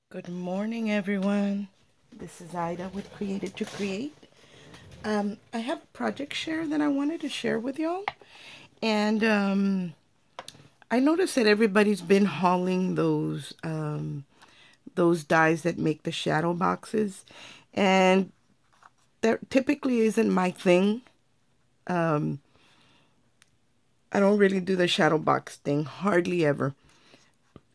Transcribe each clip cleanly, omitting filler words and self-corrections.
Good morning, everyone. This is Ida with Created to Create. I have a project share that I wanted to share with y'all. And I noticed that everybody's been hauling those dies that make the shadow boxes. And that typically isn't my thing. I don't really do the shadow box thing, hardly ever.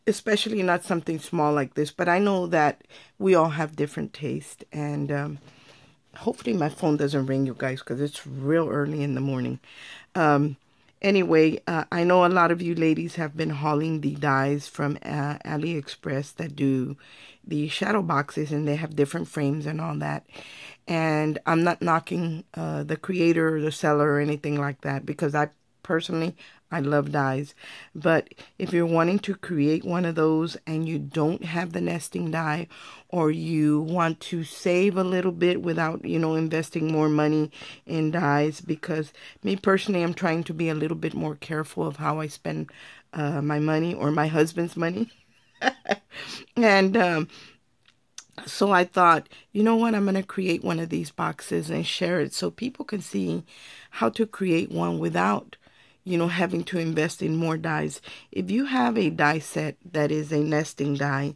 Especially not something small like this, but I know that we all have different taste, and hopefully my phone doesn't ring, you guys, because it's real early in the morning. Anyway, I know a lot of you ladies have been hauling the dies from AliExpress that do the shadow boxes, and they have different frames and all that. And I'm not knocking the creator or the seller or anything like that, because personally, I love dies. But if you're wanting to create one of those and you don't have the nesting die, or you want to save a little bit without, investing more money in dies, because me personally, I'm trying to be a little bit more careful of how I spend my money, or my husband's money. And so I thought, you know what, I'm going to create one of these boxes and share it so people can see how to create one without having to invest in more dies. If you have a die set that is a nesting die,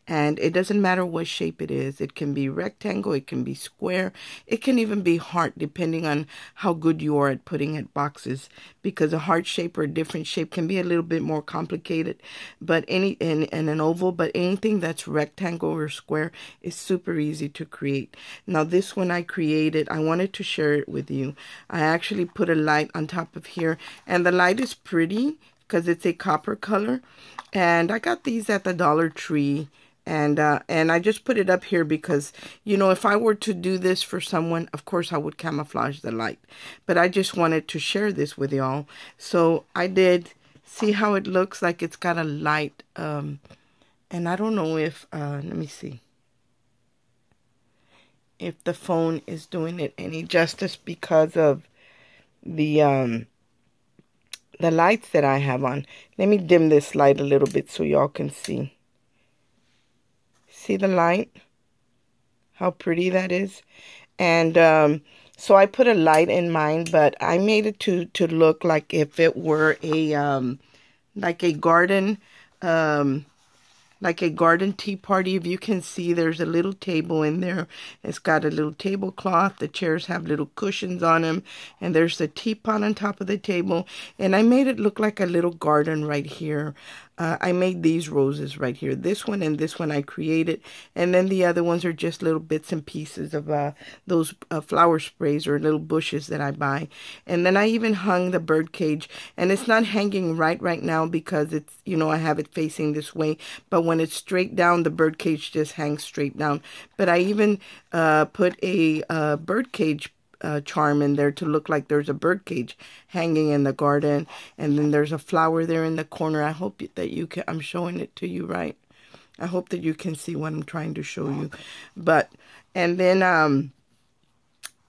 and it doesn't matter what shape it is, it can be rectangle, it can be square, it can even be heart, depending on how good you are at putting it boxes, because a heart shape or a different shape can be a little bit more complicated, but in an oval, but anything that's rectangle or square is super easy to create. Now this one I created, I wanted to share it with you. I actually put a light on top of here, and the light is pretty because it's a copper color, and I got these at the Dollar Tree. And I just put it up here because, if I were to do this for someone, of course I would camouflage the light. But I just wanted to share this with y'all. So I did. See how it looks like it's got a light. And I don't know if, let me see, if the phone is doing it any justice because of the lights that I have on. Let me dim this light a little bit so y'all can see. See the light? How pretty that is. And so I put a light in mine, but I made it to look like if it were a like a garden tea party. If you can see, there's a little table in there. It's got a little tablecloth. The chairs have little cushions on them, and there's the teapot on top of the table. And I made it look like a little garden right here. I made these roses right here. This one and this one I created, and then the other ones are just little bits and pieces of those flower sprays or little bushes that I buy. And then I even hung the bird cage, and it's not hanging right now because it's, I have it facing this way, but when it's straight down, the bird cage just hangs straight down. But I even put a bird cage charm in there to look like there's a bird cage hanging in the garden, and then there's a flower there in the corner. I hope that you can, I'm showing it to you right. I hope that you can see what I'm trying to show you. But and then I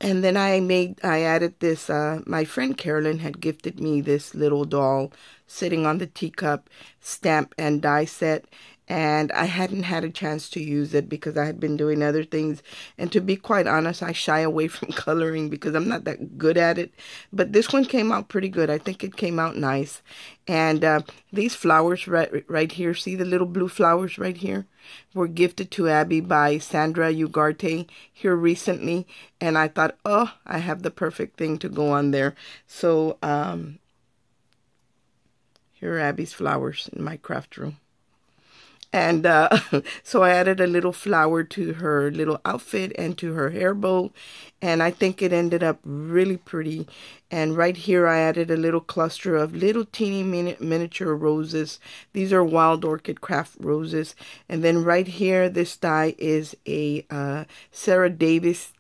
added this, my friend Carolyn had gifted me this little doll sitting on the teacup stamp and die set. And I hadn't had a chance to use it because I had been doing other things. And to be quite honest, I shy away from coloring because I'm not that good at it. But this one came out pretty good. I think it came out nice. And these flowers right here, see the little blue flowers right here, were gifted to Abby by Sandra Ugarte here recently. And I thought, oh, I have the perfect thing to go on there. So here are Abby's flowers in my craft room. And so I added a little flower to her little outfit and to her hair bow. And I think it ended up really pretty. And right here I added a little cluster of little teeny miniature roses. These are wild orchid craft roses. And then right here, this die is a Sarah Davis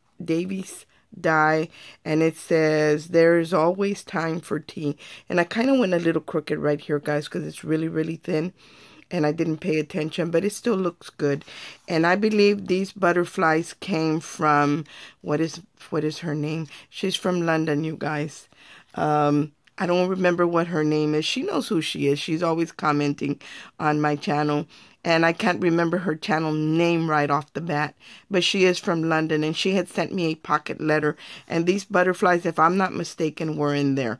die, and it says there is always time for tea. And I kind of went a little crooked right here, guys, because it's really thin. And I didn't pay attention, but it still looks good. And I believe these butterflies came from, what is her name? She's from London, you guys. I don't remember what her name is. She knows who she is. She's always commenting on my channel. And I can't remember her channel name right off the bat. But she is from London. And she had sent me a pocket letter. And these butterflies, if I'm not mistaken, were in there.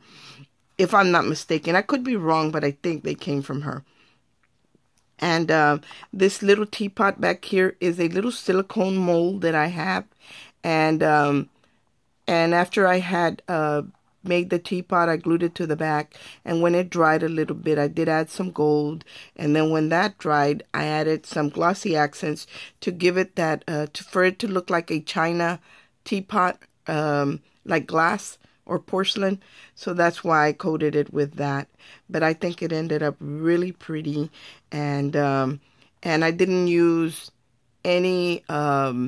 If I'm not mistaken. I could be wrong, but I think they came from her. And this little teapot back here is a little silicone mold that I have. And after I had made the teapot, I glued it to the back, and when it dried a little bit, I did add some gold, and then when that dried, I added some glossy accents to give it that, for it to look like a china teapot, like glass or porcelain. So that's why I coated it with that. But I think it ended up really pretty, and I didn't use any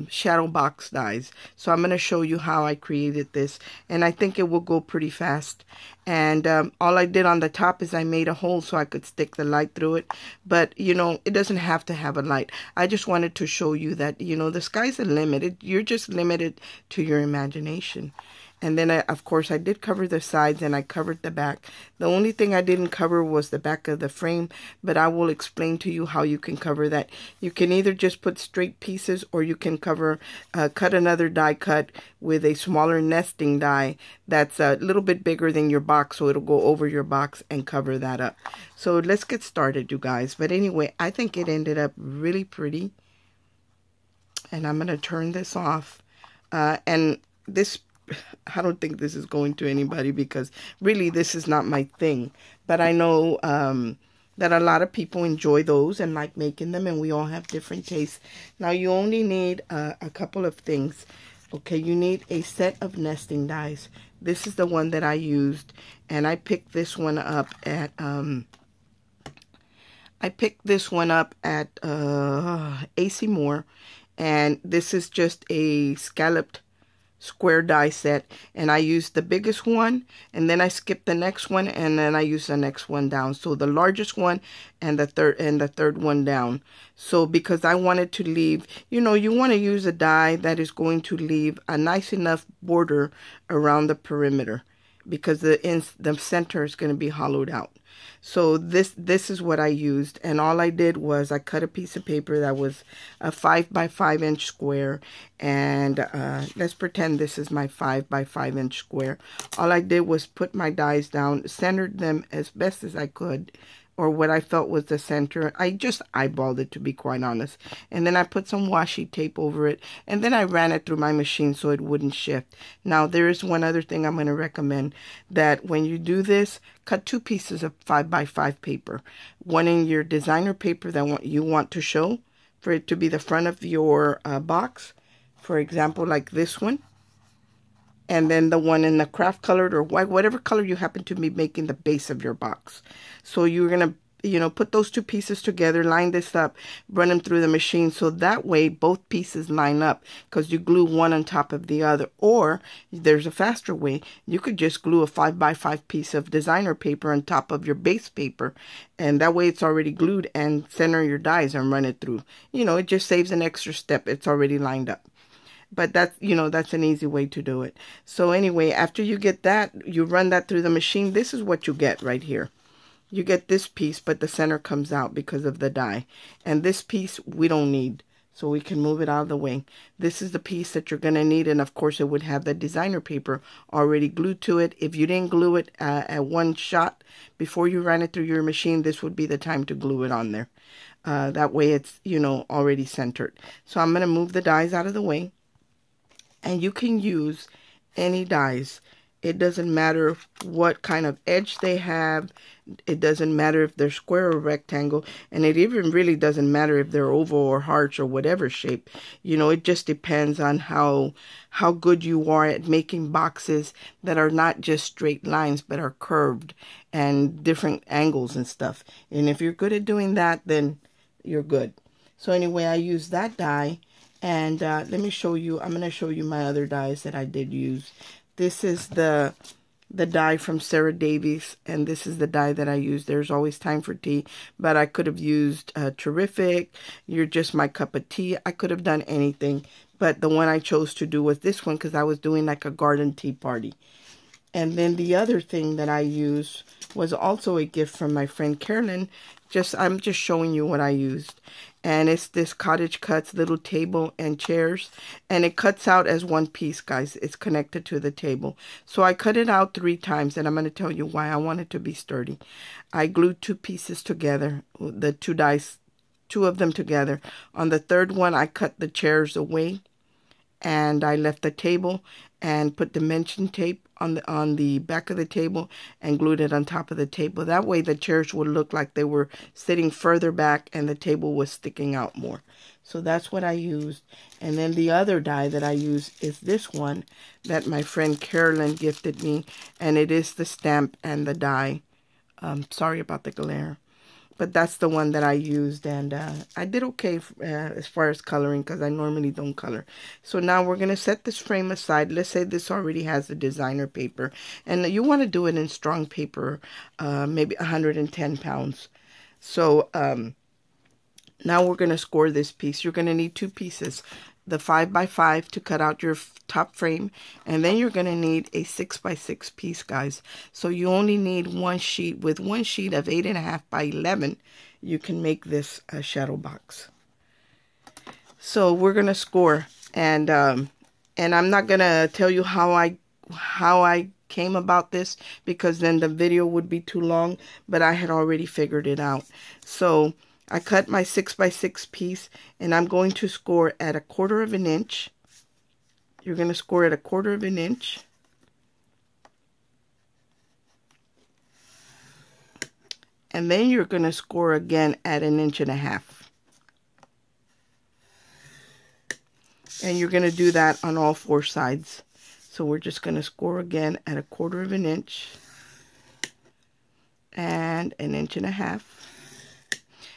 shadow box dies. So I'm going to show you how I created this, and I think it will go pretty fast. And all I did on the top is I made a hole so I could stick the light through it. But you know, it doesn't have to have a light. I just wanted to show you that, you know, the sky's the limit. You're just limited to your imagination. And then, of course, I did cover the sides and I covered the back. The only thing I didn't cover was the back of the frame, but I will explain to you how you can cover that. You can either just put straight pieces, or you can cover, cut another die cut with a smaller nesting die that's a little bit bigger than your box, so it'll go over your box and cover that up. So let's get started, you guys. But anyway, I think it ended up really pretty. And I'm going to turn this off. And this, I don't think this is going to anybody, because really this is not my thing. But I know that a lot of people enjoy those and like making them, and we all have different tastes. Now you only need a couple of things. Okay, you need a set of nesting dies. This is the one that I used, and I picked this one up at AC Moore, and this is just a scalloped square die set, and I used the biggest one, and then I skipped the next one, and then I used the next one down. So the largest one and the third one down. So because I wanted to leave, you know, you want to use a die that is going to leave a nice enough border around the perimeter, because the center is going to be hollowed out. So this is what I used, and all I did was I cut a piece of paper that was a 5 by 5 inch square, and let's pretend this is my 5 by 5 inch square. All I did was put my dies down, centered them as best as I could, or what I felt was the center. I just eyeballed it, to be quite honest. And then I put some washi tape over it, and then I ran it through my machine so it wouldn't shift. Now, there is one other thing I'm going to recommend, that when you do this, cut 2 pieces of 5 by 5 paper. One in your designer paper that you want to show, for it to be the front of your box. For example, like this one. And then the one in the craft colored or white, whatever color you happen to be making the base of your box. So you're going to, you know, put those 2 pieces together, line this up, run them through the machine. So that way both pieces line up, because you glue one on top of the other. Or there's a faster way. You could just glue a 5 by 5 piece of designer paper on top of your base paper. And that way it's already glued, and center your dies and run it through. You know, it just saves an extra step. It's already lined up. But that's, you know, that's an easy way to do it. So anyway, after you get that, you run that through the machine. This is what you get right here. You get this piece, but the center comes out because of the die. And this piece we don't need, so we can move it out of the way. This is the piece that you're going to need, and of course it would have the designer paper already glued to it. If you didn't glue it at one shot before you ran it through your machine, this would be the time to glue it on there. That way it's, you know, already centered. So I'm going to move the dies out of the way. And you can use any dies. It doesn't matter what kind of edge they have. It doesn't matter if they're square or rectangle. And it even really doesn't matter if they're oval or hearts or whatever shape. You know, it just depends on how good you are at making boxes that are not just straight lines, but are curved and different angles and stuff. And if you're good at doing that, then you're good. So anyway, I use that die. And let me show you, I'm going to show you my other dies that I did use. This is the die from Sarah Davies, and this is the die that I used. There's Always Time for Tea, but I could have used Terrific, You're Just My Cup of Tea. I could have done anything, but the one I chose to do was this one, because I was doing like a garden tea party. And then the other thing that I used was also a gift from my friend Carolyn. I'm just showing you what I used. And it's this Cottage Cuts little table and chairs. And it cuts out as one piece, guys. It's connected to the table. So I cut it out 3 times, and I'm going to tell you why. I want it to be sturdy. I glued 2 pieces together, the 2 dice, 2 of them together. On the third one, I cut the chairs away, and I left the table and put dimension tape on the back of the table and glued it on top of the table. That way the chairs would look like they were sitting further back and the table was sticking out more. So that's what I used. And then the other die that I use is this one that my friend Carolyn gifted me, and it is the stamp and the die. Sorry about the glare. But that's the one that I used, and I did okay as far as coloring, because I normally don't color. So now we're going to set this frame aside. Let's say this already has the designer paper, and you want to do it in strong paper, maybe 110 pounds. So now we're going to score this piece. You're going to need 2 pieces. The 5x5 to cut out your top frame, and then you're going to need a 6x6 piece, guys. So you only need 1 sheet. With 1 sheet of 8.5 by 11, you can make this a shadow box. So we're going to score, and I'm not going to tell you how I came about this, because then the video would be too long, but I had already figured it out. So I cut my 6x6 piece, and I'm going to score at 1/4 of an inch. You're going to score at 1/4 of an inch. And then you're going to score again at 1.5 inches. And you're going to do that on all 4 sides. So we're just going to score again at 1/4 of an inch and 1.5 inches.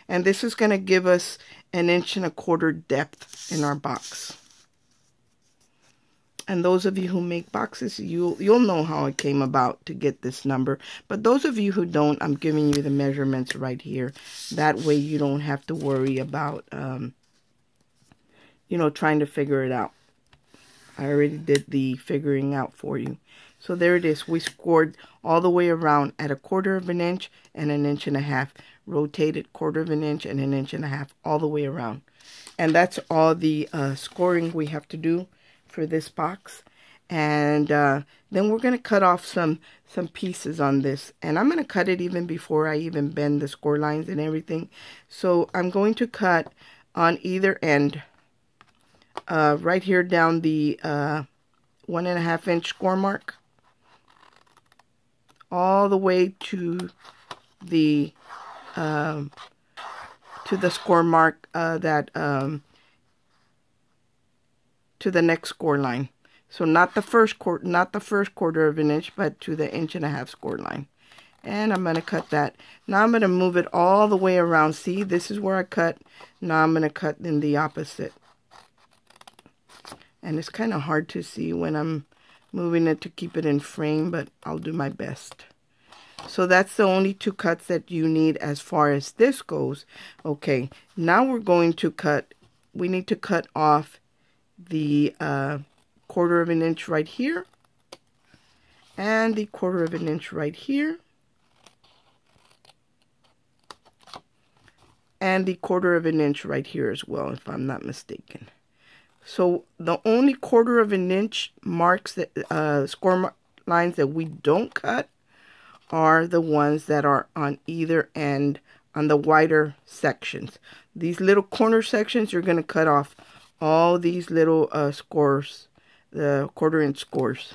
And this is going to give us 1 1/4 inch depth in our box. And those of you who make boxes, you'll know how it came about to get this number. But those of you who don't, I'm giving you the measurements right here. That way you don't have to worry about, trying to figure it out. I already did the figuring out for you. So there it is. We scored all the way around at 1/4 of an inch and 1.5 inches. Rotated 1/4 of an inch and 1.5 inches all the way around. And that's all the scoring we have to do for this box. And then we're going to cut off some pieces on this. And I'm going to cut it even before I even bend the score lines and everything. So I'm going to cut on either end, right here down the 1.5 inch score mark, all the way to the score mark to the next score line. So not the first 1/4 of an inch, but to the 1.5 inch score line. And I'm going to cut that. Now I'm going to move it all the way around. See, this is where I cut. Now I'm going to cut in the opposite. And it's kind of hard to see when I'm moving it to keep it in frame, but I'll do my best. So that's the only 2 cuts that you need as far as this goes. Okay, now we're going to cut. We need to cut off the 1/4 of an inch right here, and the 1/4 of an inch right here, and the 1/4 of an inch right here as well, if I'm not mistaken. So the only 1/4 of an inch marks, that score lines that we don't cut, are the ones that are on either end on the wider sections. These little corner sections, you're going to cut off all these little scores, the 1/4 inch scores.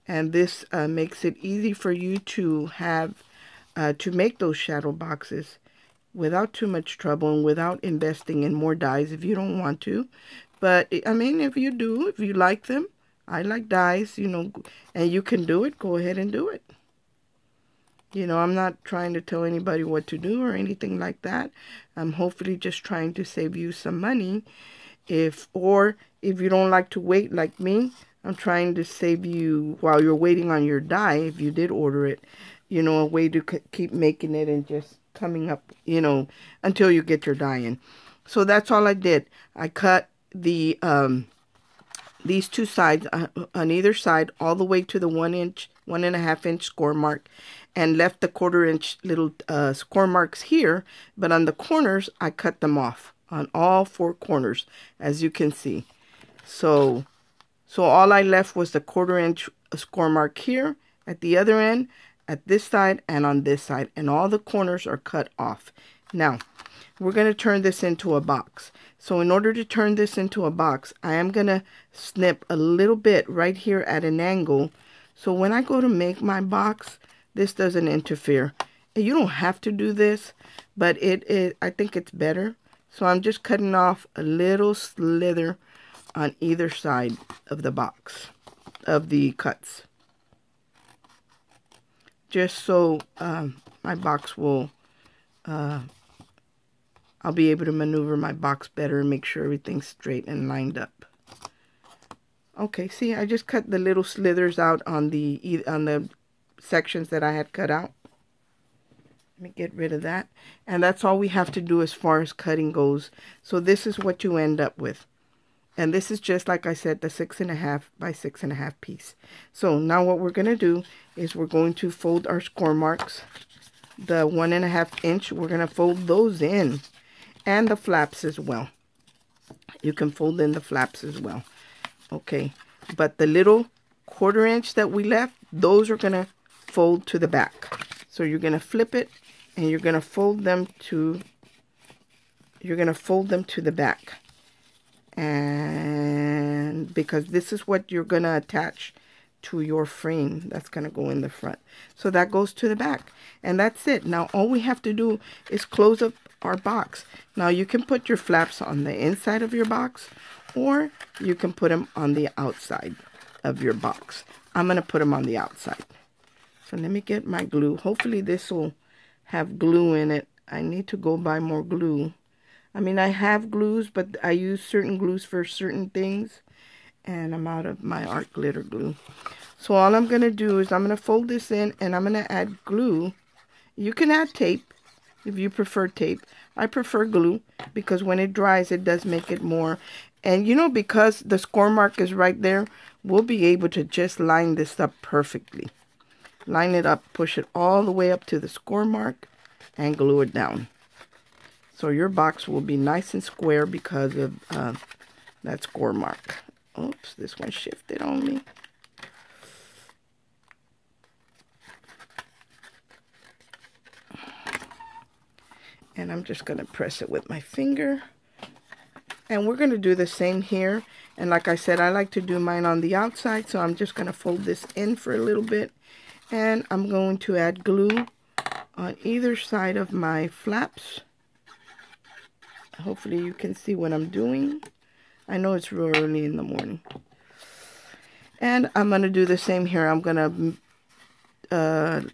And this makes it easy for you to have to make those shadow boxes without too much trouble and without investing in more dies if you don't want to. But I mean, if you do, if you like them, I like dies, and you can do it, go ahead and do it. I'm not trying to tell anybody what to do or anything like that. I'm hopefully just trying to save you some money. If you don't like to wait like me, I'm trying to save you while you're waiting on your die, if you did order it, a way to keep making it and just coming up, until you get your die in. So that's all I did. I cut the these two sides on either side all the way to the 1 inch, 1.5 inch score mark, and left the 1/4 inch little score marks here, but on the corners I cut them off on all 4 corners, as you can see. So all I left was the 1/4 inch score mark here at the other end, at this side, and on this side, and all the corners are cut off. Now we're going to turn this into a box. So in order to turn this into a box, I am going to snip a little bit right here at an angle, so when I go to make my box, this doesn't interfere. And you don't have to do this, but I think it's better. So I'm just cutting off a little slither on either side of the box, of the cuts, just so my box will I'll be able to maneuver my box better and make sure everything's straight and lined up. Okay, see, I just cut the little slithers out on the sections that I had cut out. Let me get rid of that. And that's all we have to do as far as cutting goes. So this is what you end up with. And this is just, like I said, the 6.5 by 6.5 piece. So now what we're going to do is we're going to fold our score marks. The 1.5 inch, we're going to fold those in. And the flaps as well. You can fold in the flaps as well. Okay. But the little 1/4 inch that we left, those are going to fold to the back. So you're going to flip it and you're going to fold them to the back. And because this is what you're going to attach to your frame that's going to go in the front. So that goes to the back. And that's it. Now all we have to do is close up our box. Now you can put your flaps on the inside of your box, or you can put them on the outside of your box. I'm going to put them on the outside. So let me get my glue. Hopefully this will have glue in it. I need to go buy more glue. I mean, I have glues, but I use certain glues for certain things. And I'm out of my art glitter glue. So all I'm going to do is I'm going to fold this in and I'm going to add glue. You can add tape if you prefer tape. I prefer glue because when it dries, it does make it more. And you know, because the score mark is right there, we'll be able to just line this up perfectly. Line it up, push it all the way up to the score mark, and glue it down. So your box will be nice and square because of that score mark. Oops, this one shifted on me. And I'm just going to press it with my finger. And we're going to do the same here. And like I said, I like to do mine on the outside. So I'm just going to fold this in for a little bit. And I'm going to add glue on either side of my flaps. Hopefully you can see what I'm doing. I know it's real early in the morning. And I'm going to do the same here. I'm going to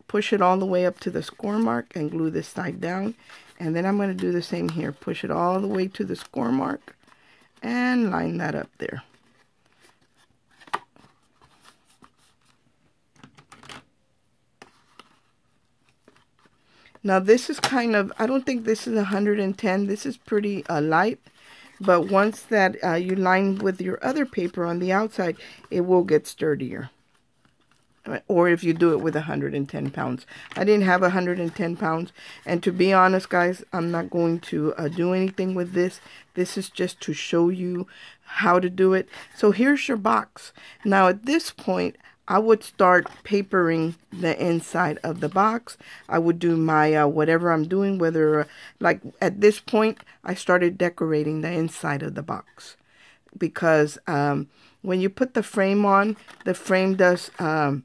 push it all the way up to the score mark and glue this side down. And then I'm going to do the same here. Push it all the way to the score mark and line that up there. Now this is kind of, I don't think this is 110. This is pretty light. But once that you line with your other paper on the outside, it will get sturdier. Or if you do it with 110 pounds. I didn't have 110 pounds. And to be honest, guys, I'm not going to do anything with this. This is just to show you how to do it. So here's your box. Now at this point, I would start papering the inside of the box. I would do my whatever I'm doing, whether like at this point I started decorating the inside of the box because when you put the frame on, the frame does when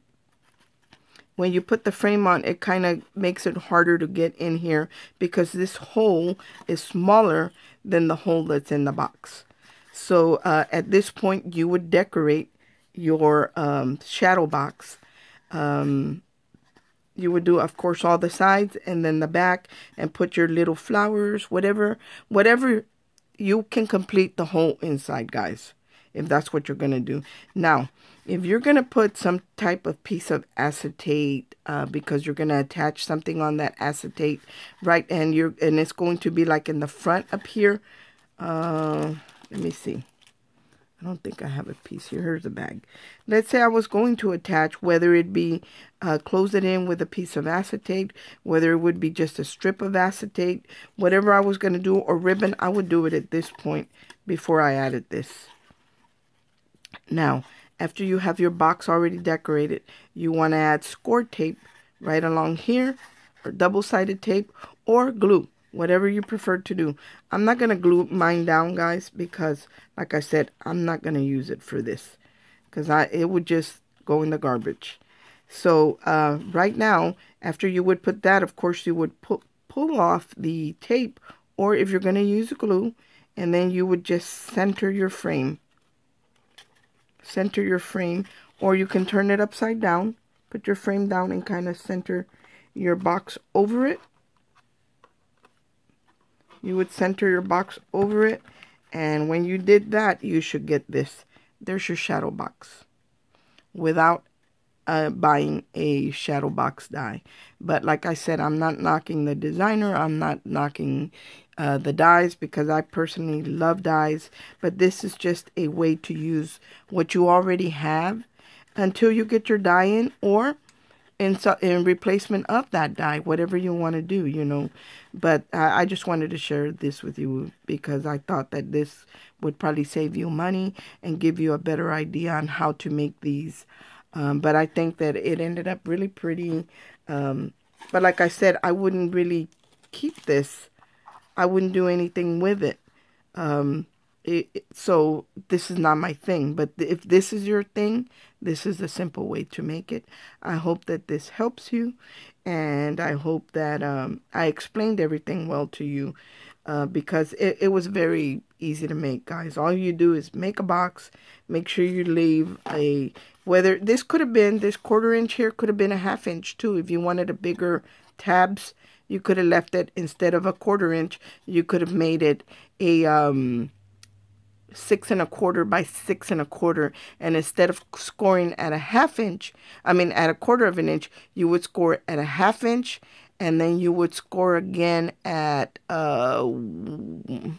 you put the frame on, it kind of makes it harder to get in here because this hole is smaller than the hole that's in the box. So at this point you would decorate your shadow box. You would do, of course, all the sides and then the back and put your little flowers, whatever you can complete the whole inside, guys, if that's what you're going to do. Now, if you're going to put some type of piece of acetate because you're going to attach something on that acetate, right, and it's going to be like in the front up here. Let me see. I don't think I have a piece here. Here's the bag. Let's say I was going to attach, whether it be close it in with a piece of acetate, whether it would be just a strip of acetate, whatever I was going to do, or ribbon, I would do it at this point before I added this. Now, after you have your box already decorated, you want to add score tape right along here, or double-sided tape, or glue, whatever you prefer to do. I'm not going to glue mine down, guys, because, like I said, I'm not going to use it for this, because it would just go in the garbage. So, right now, after you would put that, of course, you would pull off the tape, or if you're going to use glue, and then you would just center your frame. Center your frame, or you can turn it upside down, put your frame down and kind of center your box over it. You would center your box over it, and when you did that, you should get this. There's your shadow box without buying a shadow box die. But like I said, I'm not knocking the designer. I'm not knocking the dies, because I personally love dies. But this is just a way to use what you already have until you get your die in, or in replacement of that die, whatever you want to do, you know. But I just wanted to share this with you because I thought that this would probably save you money and give you a better idea on how to make these. But I think that it ended up really pretty. But like I said, I wouldn't really keep this. I wouldn't do anything with it. So this is not my thing. But if this is your thing, this is a simple way to make it. I hope that this helps you. And I hope that I explained everything well to you. Because it was very easy to make, guys. All you do is make a box. Make sure you leave a... Whether this could have been, this 1/4 inch here could have been a 1/2 inch too. If you wanted a bigger tabs, you could have left it, instead of a 1/4 inch, you could have made it a 6 1/4 by 6 1/4. And instead of scoring at a 1/2 inch, I mean at a 1/4 of an inch, you would score at a 1/2 inch. And then you would score again at 1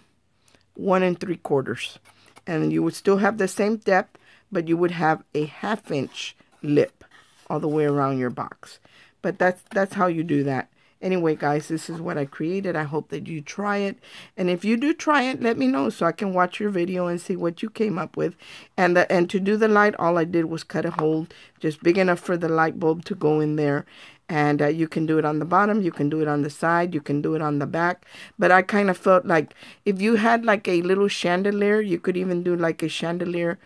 3/4. And you would still have the same depth, but you would have a 1/2 inch lip all the way around your box. But that's how you do that. Anyway, guys, this is what I created. I hope that you try it. And if you do try it, let me know so I can watch your video and see what you came up with. And to do the light, all I did was cut a hole just big enough for the light bulb to go in there. And you can do it on the bottom, you can do it on the side, you can do it on the back. But I kind of felt like if you had like a little chandelier, you could even do like a chandelier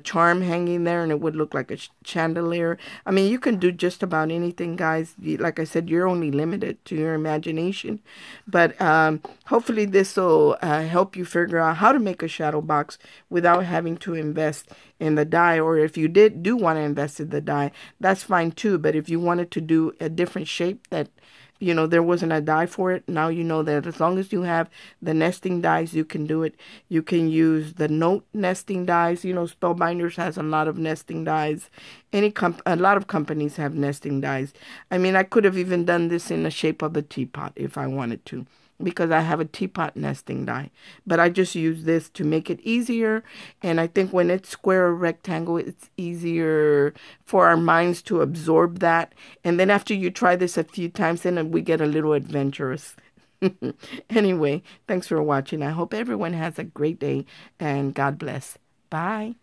charm hanging there, and it would look like a chandelier. I mean, you can do just about anything, guys. Like I said, you're only limited to your imagination. But hopefully this will help you figure out how to make a shadow box without having to invest in the die. Or if you do want to invest in the die, that's fine too. But if you wanted to do a different shape that, you know, there wasn't a die for it, now you know that as long as you have the nesting dies, you can do it. You can use the note nesting dies. You know, Spellbinders has a lot of nesting dies. A lot of companies have nesting dies. I mean, I could have even done this in the shape of a teapot if I wanted to, because I have a teapot nesting die. But I just use this to make it easier. And I think when it's square or rectangle, it's easier for our minds to absorb that. And then after you try this a few times, then we get a little adventurous. Anyway, thanks for watching. I hope everyone has a great day, and God bless. Bye.